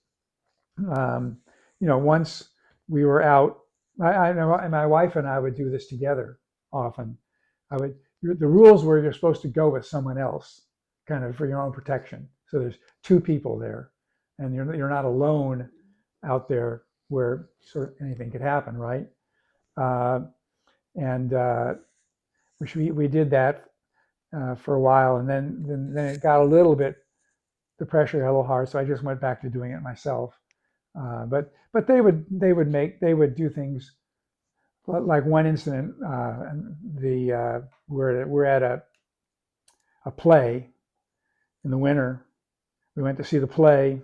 once we were out, my wife and I would do this together often. The rules were you're supposed to go with someone else, kind of for your own protection. So there's 2 people there, and you're not alone out there where sort of anything could happen, right? We did that for a while, and then it got a little bit, the pressure got a little hard, so I just went back to doing it myself. But they would do things like one incident. We're at a play in the winter. We went to see the play.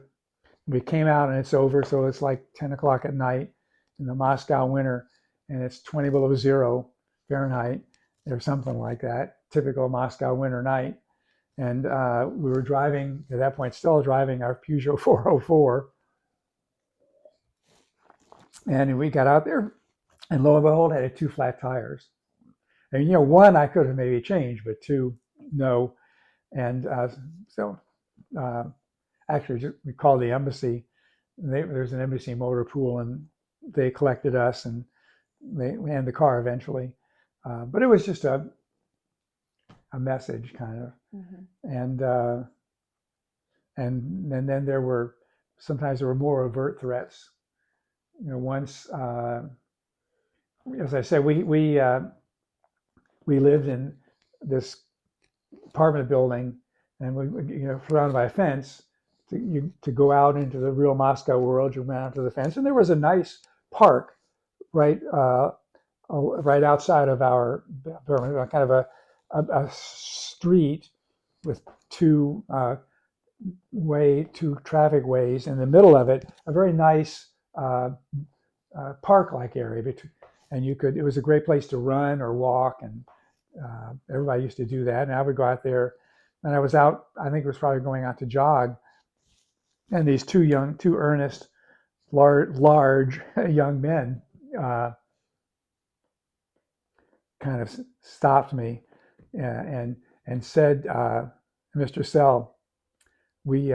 We came out and it's over, so it's like 10 o'clock at night in the Moscow winter, and it's 20 below zero Fahrenheit or something like that. Typical Moscow winter night. And we were driving, at that point, still driving our Peugeot 404. And we got out there, and lo and behold, I had 2 flat tires. And, one I could have maybe changed, but 2, no. And actually, we called the embassy. There's an embassy motor pool, and they collected us, and they ran the car eventually. But it was just a message, kind of. Mm-hmm. And then sometimes there were more overt threats. Once, as I said, we lived in this apartment building, and we surrounded by a fence. To go out into the real Moscow world, you went out to the fence, and there was a nice park right outside of our apartment, kind of a street with two traffic ways. In the middle of it, a very nice park-like area, and it was a great place to run or walk, and everybody used to do that. And I would go out there, and I was out, I think it was probably going out to jog, and these two earnest, large young men kind of stopped me and said, "Mr. Sell, we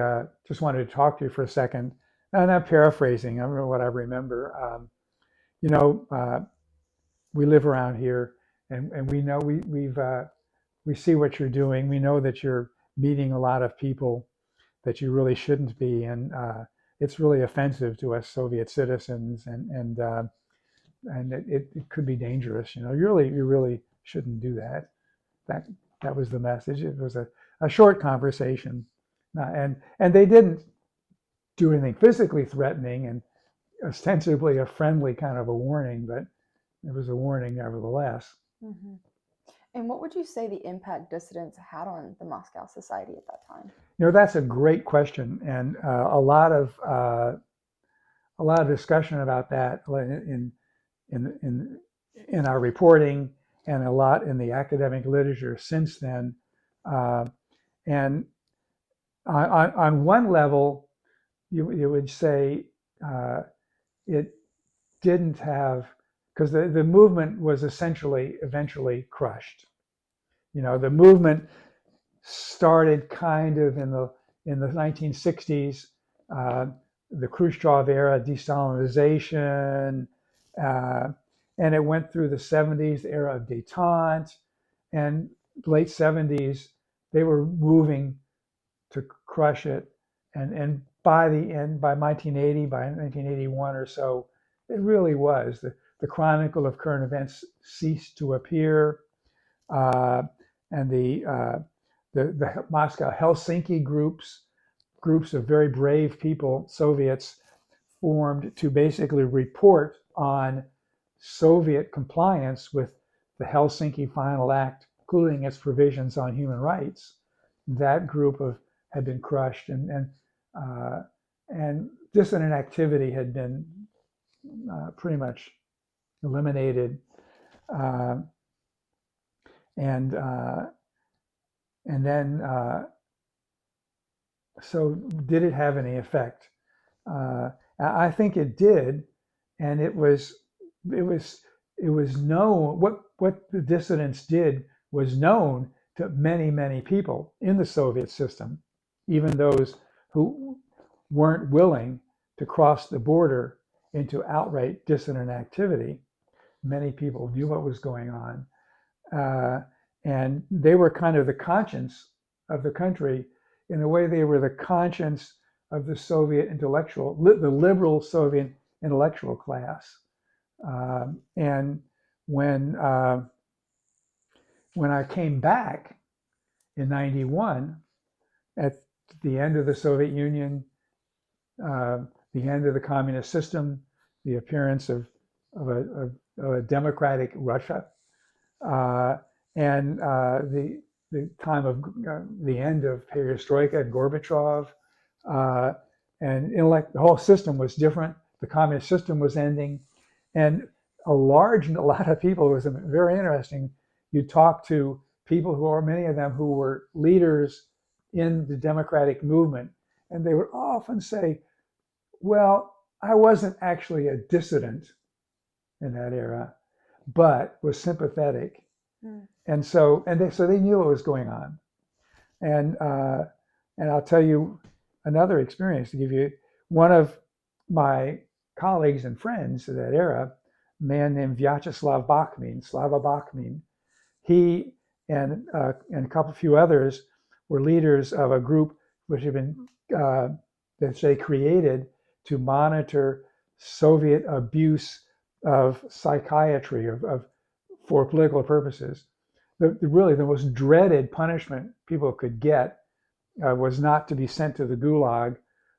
just wanted to talk to you for a second." And I'm paraphrasing. I don't know what I remember. We live around here, and we know we see what you're doing. We know that you're meeting a lot of people that you really shouldn't be, and it's really offensive to us Soviet citizens, and it could be dangerous. You really shouldn't do that. That was the message. It was a short conversation, and they didn't do anything physically threatening, and ostensibly a friendly kind of a warning, but it was a warning nevertheless. Mm-hmm. And what would you say the impact dissidents had on the Moscow society at that time? That's a great question, and a lot of discussion about that in our reporting, and a lot in the academic literature since then. And on one level, you would say it didn't have, because the movement was eventually crushed. The movement started kind of in the 1960s, the Khrushchev era, de-Stalinization, and it went through the 70s, the era of détente, and late 70s, they were moving to crush it. And by the end, by 1981 or so, it really was. The chronicle of current events ceased to appear, and the Moscow Helsinki groups of very brave people, Soviets, formed to basically report on Soviet compliance with the Helsinki Final Act, including its provisions on human rights. That group had been crushed, and dissident activity had been pretty much eliminated, and then so did it have any effect? I think it did, and it was known. What the dissidents did was known to many people in the Soviet system, even those who weren't willing to cross the border into outright dissident activity. Many people knew what was going on, and they were kind of the conscience of the country. In a way, they were the conscience of the Soviet the liberal Soviet intellectual class. And when I came back in '91, at the end of the Soviet Union, the end of the communist system, the appearance of a democratic Russia, and the time of the end of perestroika and Gorbachev, and the whole system was different. The communist system was ending, and a lot of people, it was very interesting. You talk to people many of them who were leaders in the democratic movement, and they would often say, well, I wasn't actually a dissident in that era, but was sympathetic. And so they knew what was going on. And I'll tell you another experience to give you. One of my colleagues and friends of that era, a man named Slava Bakhmin, he and a few others were leaders of a group which had been, that they created to monitor Soviet abuse of psychiatry for political purposes. Really, the most dreaded punishment people could get was not to be sent to the gulag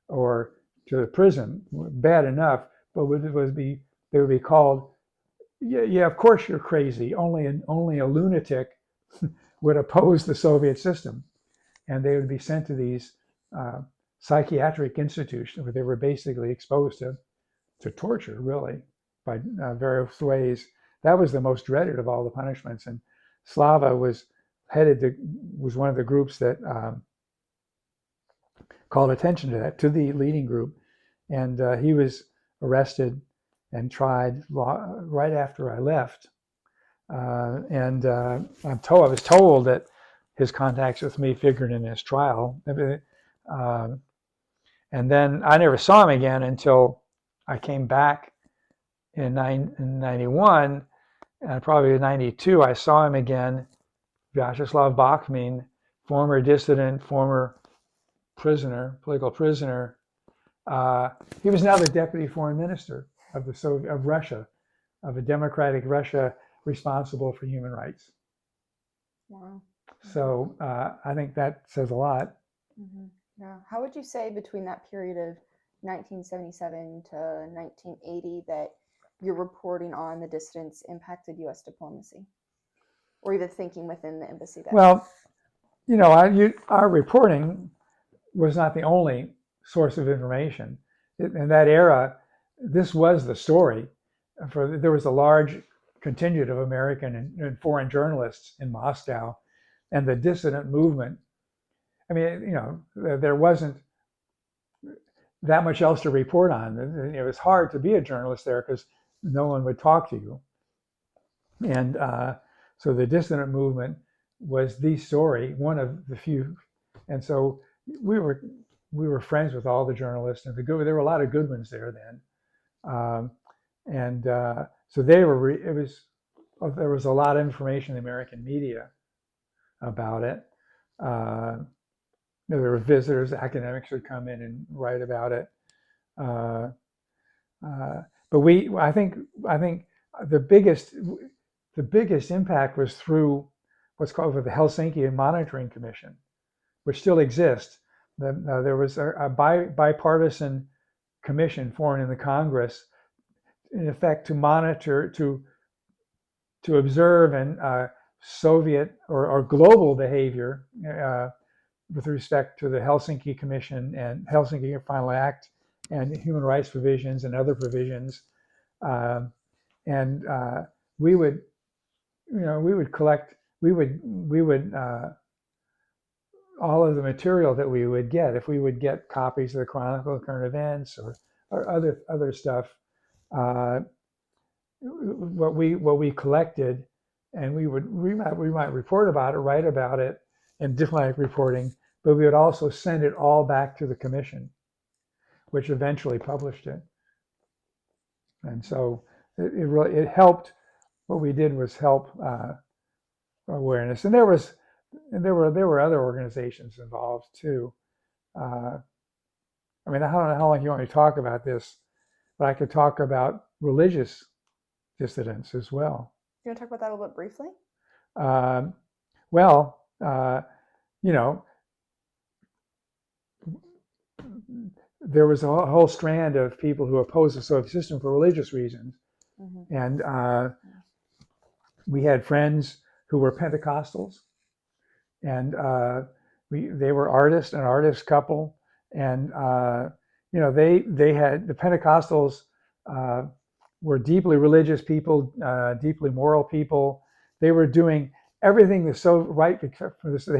or to the prison. Bad enough, but they would be called, yeah, of course you're crazy. Only a lunatic would oppose the Soviet system, and they would be sent to these psychiatric institutions where they were basically exposed to torture, really, by various ways. That was the most dreaded of all the punishments, and Slava was one of the groups that called attention to that, to the leading group, and he was arrested and tried right after I left. And I was told that his contacts with me figured in his trial. And then I never saw him again until I came back in 91, and probably in 92, I saw him again. Vyacheslav Bakhmin, former dissident, former prisoner, political prisoner. He was now the deputy foreign minister of Russia, of a democratic Russia responsible for human rights. Wow. So I think that says a lot. Mm-hmm. Yeah. How would you say between that period of 1977 to 1980 that your reporting on the dissidents impacted U.S. diplomacy, or even thinking within the embassy? Well, our reporting was not the only source of information. In that era, this was the story. There was a large contingent of American and foreign journalists in Moscow, and the dissident movement. I mean, there wasn't that much else to report on. It was hard to be a journalist there because no one would talk to you. And so the dissident movement was the story, one of the few. And so we were friends with all the journalists, and there were a lot of good ones there then. So there was a lot of information in the American media about it. There were visitors, academics would come in and write about it. But I think the biggest impact was through what's called the Helsinki Monitoring Commission, which still exists. There was a bipartisan commission formed in the Congress, in effect, to monitor, to observe and Soviet or global behavior with respect to the Helsinki Commission and Helsinki Final Act and human rights provisions and other provisions. We would collect, all of the material that we would get, if we would get copies of the Chronicle of Current Events or other stuff, what we collected, and we might report about it, write about it in diplomatic reporting, but we would also send it all back to the commission, which eventually published it. And so it helped. What we did was help awareness, and there were other organizations involved too. I mean, I don't know how long you want me to talk about this, but I could talk about religious dissidents as well. You want to talk about that a little bit briefly? There was a whole strand of people who opposed the Soviet system for religious reasons. Mm-hmm. And we had friends who were Pentecostals, and they were artists, an artist couple, and they had, the Pentecostals were deeply religious people, deeply moral people. They were doing everything the Soviet right, except for this. They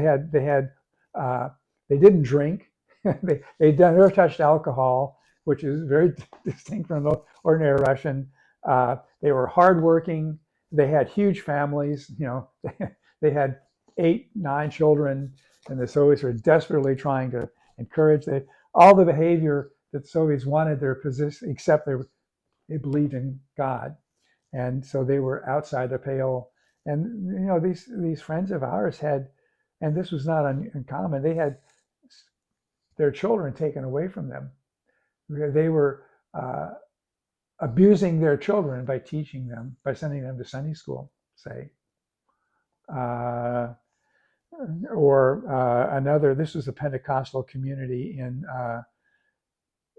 didn't drink. They never touched alcohol, which is very distinct from the ordinary Russian. They were hardworking. They had huge families. They had 8, 9 children, and the Soviets were desperately trying to encourage all the behavior that the Soviets wanted their position, except they believed in God, and so they were outside the pale. And you know, these friends of ours had, and this was not uncommon. They had their children taken away from them. They were abusing their children by teaching them, by sending them to Sunday school, say. Or another. This was a Pentecostal community in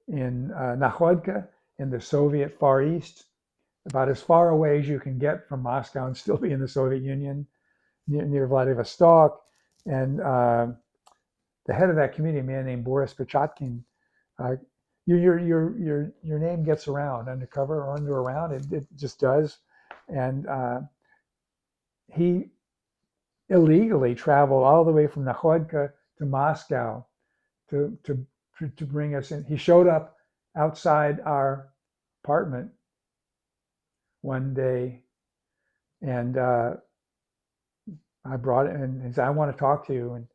Nakhodka in the Soviet Far East, about as far away as you can get from Moscow and still be in the Soviet Union, near Vladivostok. And the head of that community, a man named Boris Pechotkin, your name gets around undercover or under around. It just does. And he illegally traveled all the way from Nakhodka to Moscow to bring us in. He showed up outside our apartment one day, and I brought it, and he said, "I want to talk to you," and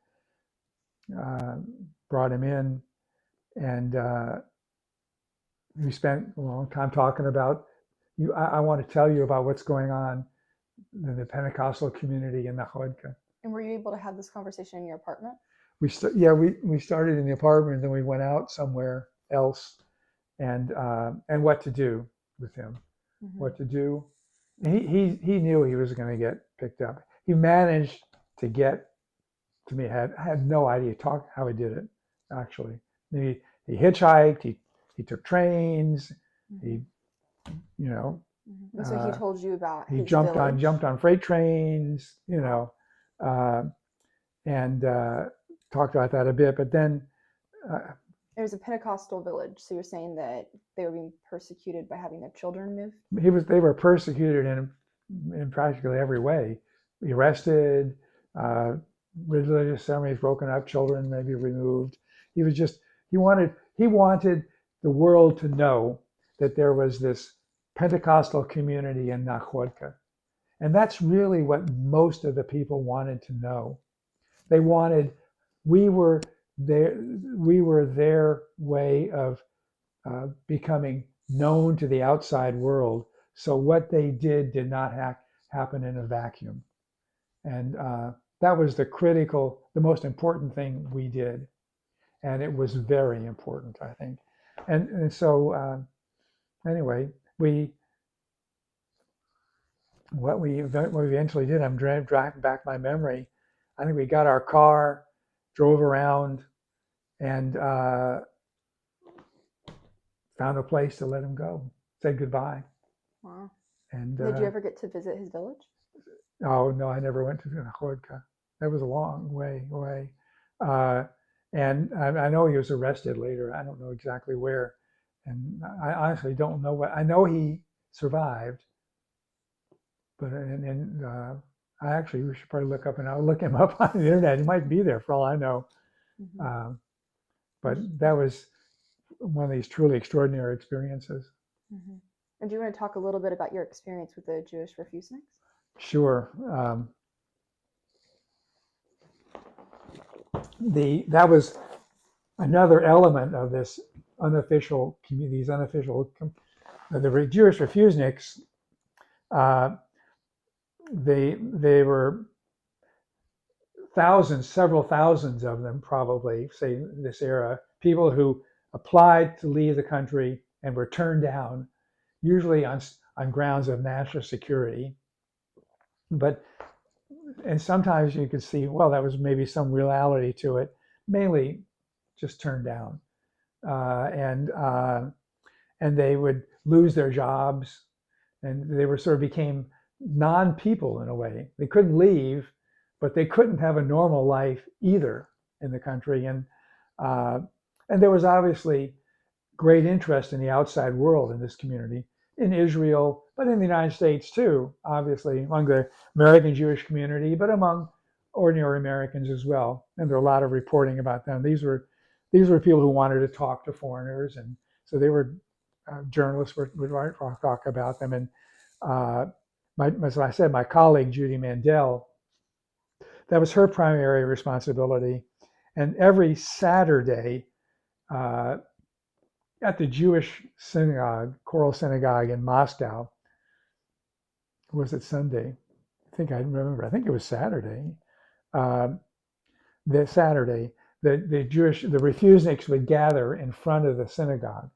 brought him in, and we spent a long time talking about you. I want to tell you about what's going on in the Pentecostal community in Nakhodka. And were you able to have this conversation in your apartment? We started in the apartment, and then we went out somewhere else, and what to do with him, what to do. He knew he was going to get picked up. He managed to get to me. I had no idea how he did it. Actually, he hitchhiked. He took trains. He, you know. And so he told you about he his jumped village. on freight trains, you know, and talked about that a bit. But then it was a Pentecostal village, so you're saying that they were being persecuted by having their children moved? They were persecuted in practically every way. Arrested, religious ceremonies broken up, children maybe removed. He wanted the world to know that there was this Pentecostal community in Nakhodka. And that's really what most of the people wanted to know. They wanted, we were their way of becoming known to the outside world. So what they did not happen in a vacuum. And that was the most important thing we did. And it was very important, I think. And so anyway, what we eventually did, I'm driving back my memory. I think we got our car, drove around, and found a place to let him go. Said goodbye. Wow. And did you ever get to visit his village? Oh no, I never went to Nakhodka. That was a long way away. And I know he was arrested later. I don't know exactly where, and I honestly don't know what. I know he survived, but I actually we should probably I'll look him up on the internet. He might be there for all I know. But that was one of these truly extraordinary experiences. And do you want to talk a little bit about your experience with the Jewish refuseniks? Sure. That was another element of this unofficial community. The Jewish refuseniks. They were several thousands of them, probably, say in this era. People who applied to leave the country and were turned down, usually on grounds of national security. And sometimes you could see, well, that was maybe some reality to it. Mainly, just turned down, and they would lose their jobs, and they became non-people in a way. They couldn't leave, but they couldn't have a normal life either in the country, and there was obviously great interest in the outside world in this community, in Israel, but in the United States too, obviously among the American Jewish community, but among ordinary Americans as well. And there are a lot of reporting about them. These were people who wanted to talk to foreigners, and so they were journalists would talk about them. And as I said, my colleague Judy Mandel, that was her primary responsibility. And every Saturday, at the Jewish synagogue, Choral Synagogue in Moscow, or was it Sunday? think I remember. I think it was Saturday. Uh, this Saturday, the refuseniks would gather in front of the synagogue,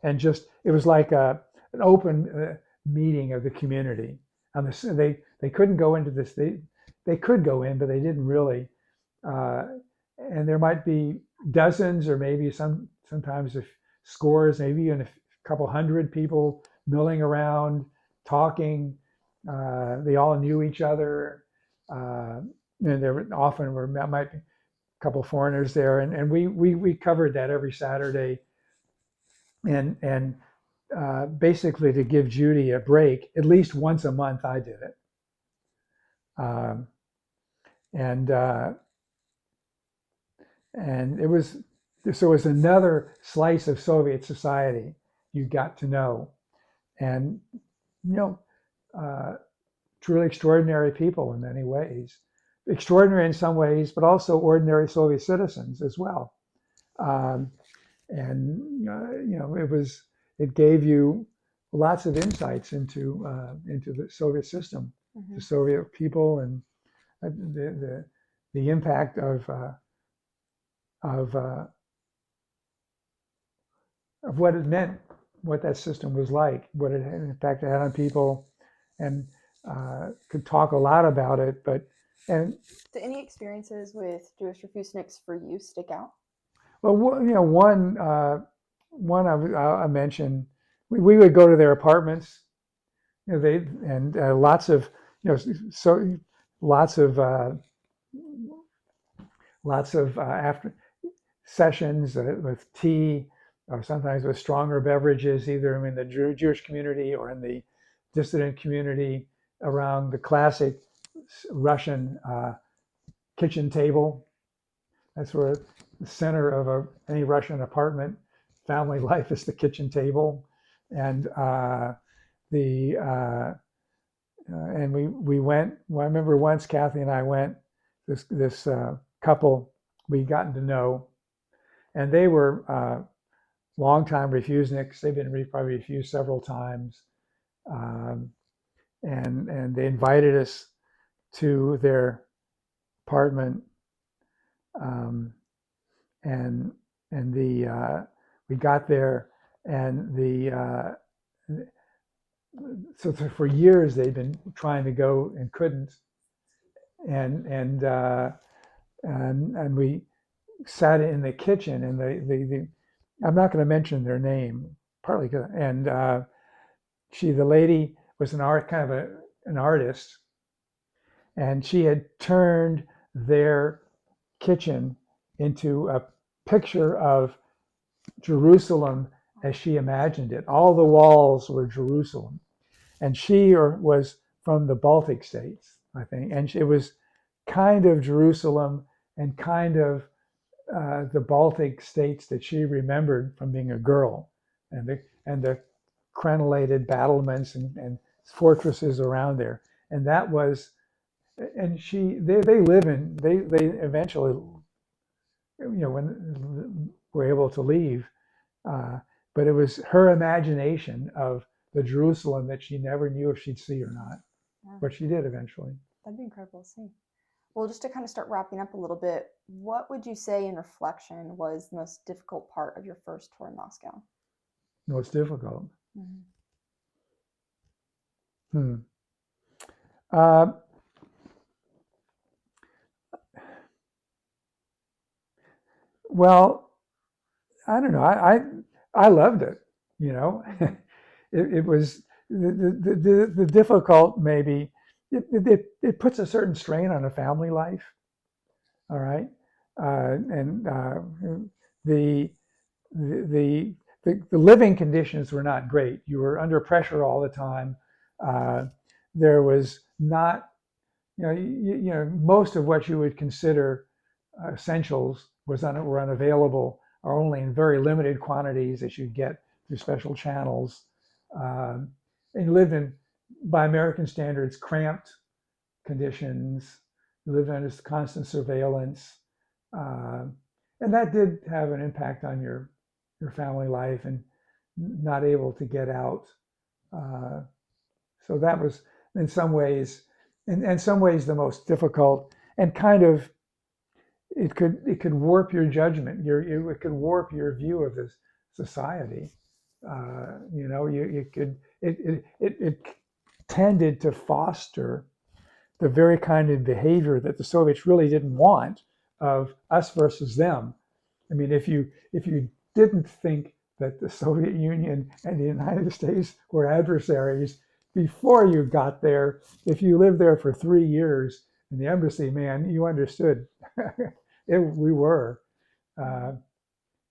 and just it was like an open meeting of the community. And they couldn't go into this. They could go in, but they didn't really. And there might be dozens, or maybe sometimes if scores, maybe even a couple hundred people milling around, talking. They all knew each other. And there often might be a couple foreigners there, and we covered that every Saturday, and basically to give Judy a break, at least once a month I did it, um, and it was another slice of Soviet society you got to know, and you know. Truly extraordinary people in many ways, extraordinary in some ways, but also ordinary Soviet citizens as well. And it gave you lots of insights into the Soviet system, the Soviet people, and the impact of what it meant, what that system was like, what it had, impact it had on people, and could talk a lot about it. Do any experiences with Jewish refuseniks for you stick out? Well, one I mentioned, we would go to their apartments. Lots of after sessions with tea, or sometimes with stronger beverages, either in the Jewish community or in the dissident community, around the classic Russian kitchen table. That's where the center of any Russian apartment family life is, the kitchen table, and we went. Well, I remember once Kathy and I went. This couple we'd gotten to know, and they were longtime refuseniks. They've been probably refused several times, and they invited us to their apartment, and we got there, and so for years they'd been trying to go and couldn't, and we sat in the kitchen, and the I'm not going to mention their name, partly because, and the lady was an artist, and she had turned their kitchen into a picture of Jerusalem as she imagined it. All the walls were Jerusalem, and she was from the Baltic states, I think, and it was kind of Jerusalem and kind of the Baltic states that she remembered from being a girl, and the crenellated battlements and fortresses around there, and that was, and they eventually, when were able to leave, but it was her imagination of the Jerusalem that she never knew if she'd see or not, but she did eventually. That'd be incredible to see. Well, just to kind of start wrapping up a little bit, what would you say in reflection was the most difficult part of your first tour in Moscow? Most difficult? Well, I don't know. I loved it. It was the difficult, maybe it puts a certain strain on a family life. All right, and the living conditions were not great. You were under pressure all the time. There was not, most of what you would consider essentials were unavailable, or only in very limited quantities that you get through special channels. And you lived in, by American standards, cramped conditions. You lived under constant surveillance. And that did have an impact on your family life, and not able to get out. So that was, in some ways, in some ways the most difficult, and kind of it could warp your judgment. It could warp your view of this society. You know, you could it tended to foster the very kind of behavior that the Soviets really didn't want, of us versus them. I mean, if you didn't think that the Soviet Union and the United States were adversaries before you got there, if you lived there for 3 years in the embassy, man, you understood. We were.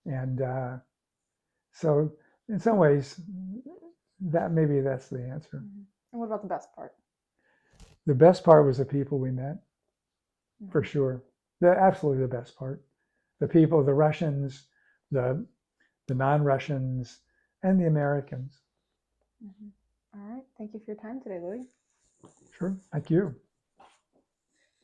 And so in some ways, maybe that's the answer. And what about the best part? The best part was the people we met, for sure. Absolutely the best part. The people, the Russians, the non-Russians, and the Americans. All right. Thank you for your time today, Louie. Sure. Thank you.